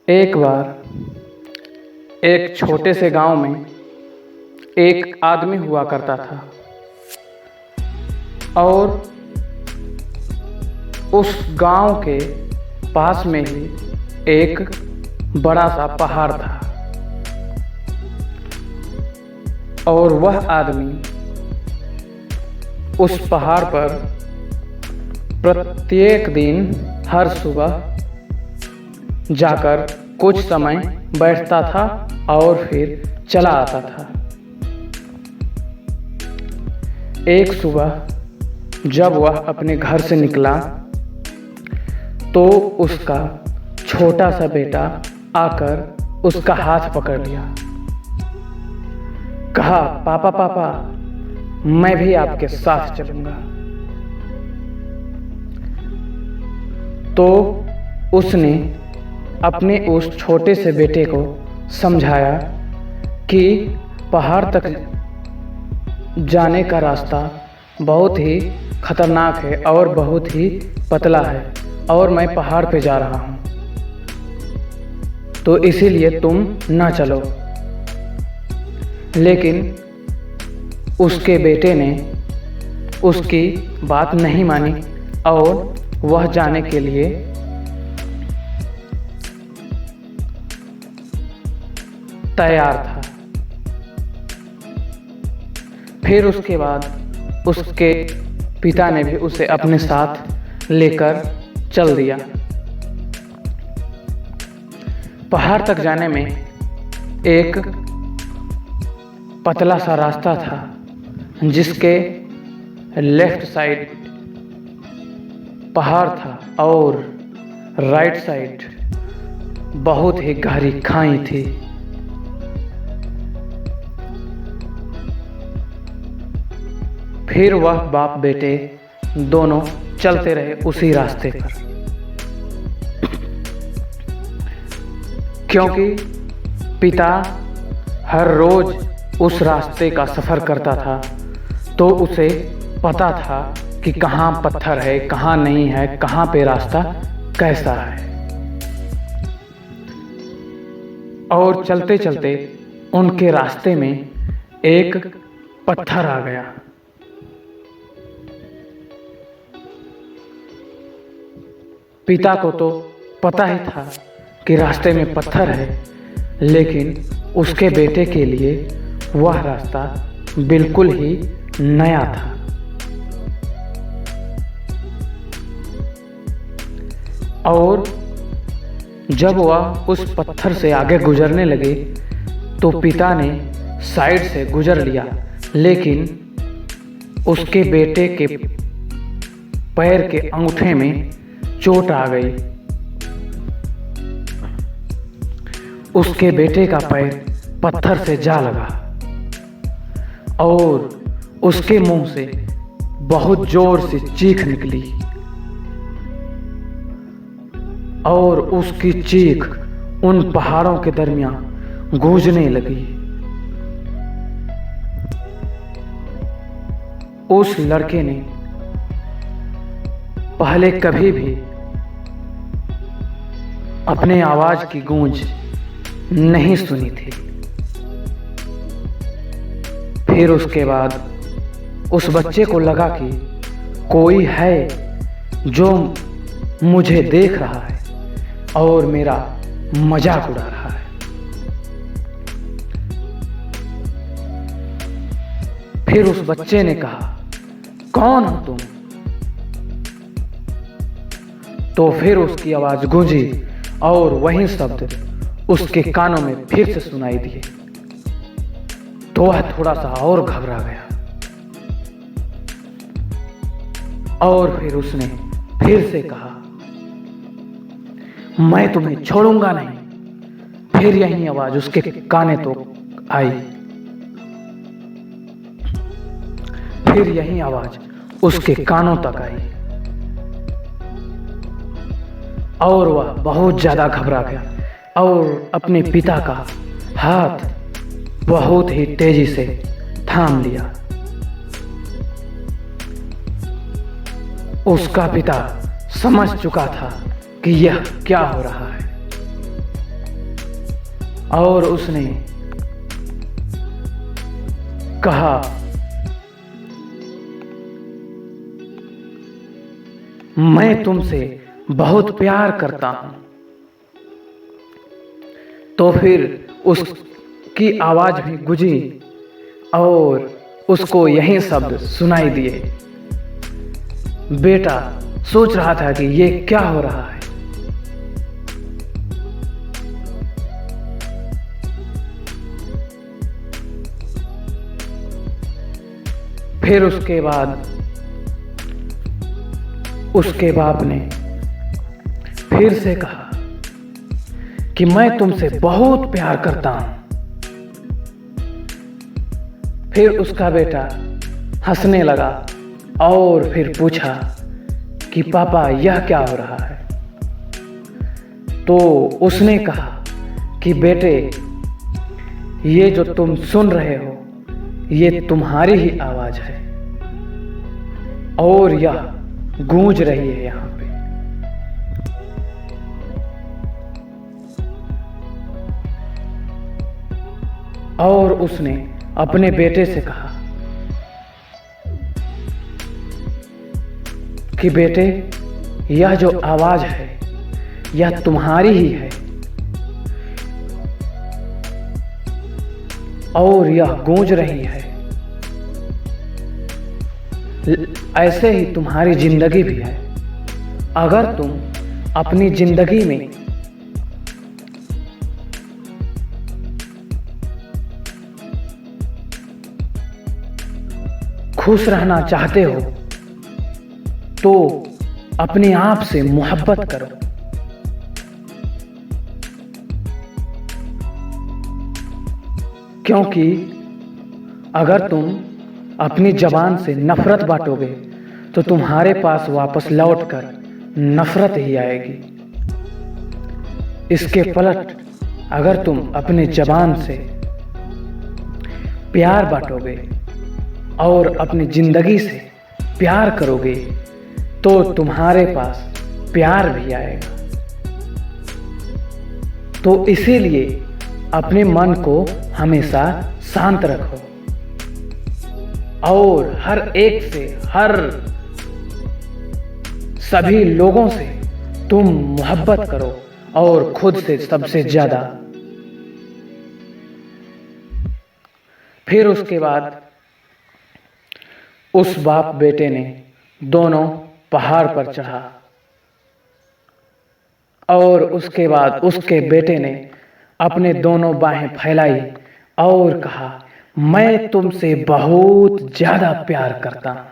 एक बार एक छोटे से गांव में एक आदमी हुआ करता था और उस गांव के पास में ही एक बड़ा सा पहाड़ था और वह आदमी उस पहाड़ पर प्रत्येक दिन हर सुबह जाकर कुछ समय बैठता था और फिर चला आता था। एक सुबह जब वह अपने घर से निकला तो उसका छोटा सा बेटा आकर उसका हाथ पकड़ लिया। कहा, पापा पापा, मैं भी आपके साथ चलूंगा। तो उसने अपने उस छोटे से बेटे को समझाया कि पहाड़ तक जाने का रास्ता बहुत ही खतरनाक है और बहुत ही पतला है और मैं पहाड़ पे जा रहा हूँ, तो इसीलिए तुम ना चलो। लेकिन उसके बेटे ने उसकी बात नहीं मानी और वह जाने के लिए तैयार था। फिर उसके बाद उसके पिता ने भी उसे अपने साथ लेकर चल दिया। पहाड़ तक जाने में एक पतला सा रास्ता था जिसके लेफ्ट साइड पहाड़ था और राइट साइड बहुत ही गहरी खाई थी। फिर वह बाप बेटे दोनों चलते रहे उसी रास्ते पर, क्योंकि पिता हर रोज उस रास्ते का सफ़र करता था तो उसे पता था कि कहाँ पत्थर है, कहाँ नहीं है, कहाँ पे रास्ता कैसा है। और चलते चलते उनके रास्ते में एक पत्थर आ गया। पिता को तो पता ही था कि रास्ते में पत्थर है, लेकिन उसके बेटे के लिए वह रास्ता बिल्कुल ही नया था। और जब वह उस पत्थर से आगे गुजरने लगे तो पिता ने साइड से गुजर लिया, लेकिन उसके बेटे के पैर के अंगूठे में चोट आ गई। उसके बेटे का पैर पत्थर से जा लगा और उसके मुंह से बहुत जोर से चीख निकली और उसकी चीख उन पहाड़ों के दरमियान गूंजने लगी। उस लड़के ने पहले कभी भी अपने आवाज की गूंज नहीं सुनी थी। फिर उसके बाद उस बच्चे को लगा कि कोई है जो मुझे देख रहा है और मेरा मजाक उड़ा रहा है। फिर उस बच्चे ने कहा, कौन हो तुम? तो फिर उसकी आवाज गूंजी और वही शब्द उसके कानों में फिर से सुनाई दिए। तो वह थोड़ा सा और घबरा गया और फिर उसने फिर से कहा, मैं तुम्हें छोड़ूंगा नहीं। फिर यही आवाज उसके काने तो आई। फिर यही आवाज उसके कानों तक आई और वह बहुत ज्यादा घबरा गया और अपने पिता का हाथ बहुत ही तेजी से थाम लिया। उसका पिता समझ चुका था कि यह क्या हो रहा है। और उसने कहा, मैं तुमसे बहुत प्यार करता हूं। तो फिर उसकी आवाज भी गूंजी और उसको यही शब्द सुनाई दिए। बेटा सोच रहा था कि ये क्या हो रहा है। फिर उसके बाद उसके बाप ने फिर से कहा कि मैं तुमसे बहुत प्यार करता हूं। फिर उसका बेटा हंसने लगा और फिर पूछा कि पापा यह क्या हो रहा है। तो उसने कहा कि बेटे ये जो तुम सुन रहे हो ये तुम्हारी ही आवाज है और यह गूंज रही है यहां पे। और उसने अपने बेटे से कहा कि बेटे यह जो आवाज है यह तुम्हारी ही है और यह गूंज रही है। ऐसे ही तुम्हारी जिंदगी भी है। अगर तुम अपनी जिंदगी में खुश रहना चाहते हो तो अपने आप से मोहब्बत करो। क्योंकि अगर तुम अपनी जबान से नफरत बांटोगे तो तुम्हारे पास वापस लौटकर नफरत ही आएगी। इसके पलट अगर तुम अपने जबान से प्यार बांटोगे और अपनी जिंदगी से प्यार करोगे तो तुम्हारे पास प्यार भी आएगा। तो इसीलिए अपने मन को हमेशा शांत रखो और हर एक से सभी लोगों से तुम मोहब्बत करो और खुद से सबसे ज्यादा। फिर उसके बाद उस बाप बेटे ने दोनों पहाड़ पर चढ़ा और उसके बाद उसके बेटे ने अपने दोनों बाहें फैलाई और कहा, मैं तुमसे बहुत ज्यादा प्यार करता हूं।